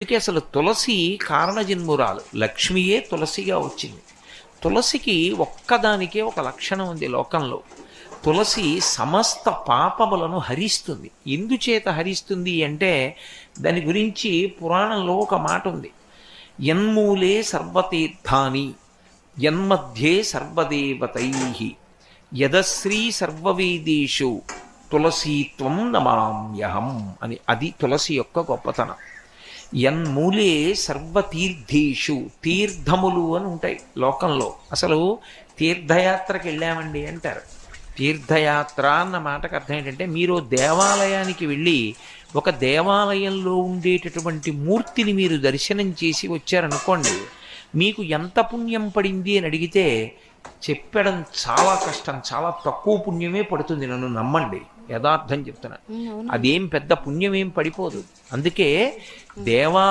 అందుకే అసలు తులసి కారణజన్మురాలు, లక్ష్మియే తులసిగా వచ్చింది. తులసికి ఒక్కదానికే ఒక లక్షణం ఉంది లోకంలో. తులసి సమస్త పాపములను హరిస్తుంది. ఎందుచేత హరిస్తుంది అంటే దాని గురించి పురాణంలో ఒక మాట ఉంది. యన్మూలే సర్వతీర్థాని యన్మధ్యే సర్వదేవతై యదశ్రీ సర్వవేదేషు తులసీత్వం నమామ్యహం అని. అది తులసి యొక్క గొప్పతనం. యన్మూలే సర్వతీర్థేషు, తీర్థములు అని ఉంటాయి లోకంలో. అసలు తీర్థయాత్రకి వెళ్ళామండి అంటారు. తీర్థయాత్ర అన్న మాటకు అర్థం ఏంటంటే, మీరు దేవాలయానికి వెళ్ళి ఒక దేవాలయంలో ఉండేటటువంటి మూర్తిని మీరు దర్శనం చేసి వచ్చారనుకోండి, మీకు ఎంత పుణ్యం పడింది అని అడిగితే చెప్పడం చాలా కష్టం. చాలా తక్కువ పుణ్యమే పడుతుంది, నన్ను నమ్మండి, యథార్థం చెప్తున్నా. అవును. అదేం పెద్ద పుణ్యం ఏం పడిపోదు. అందుకే దేవా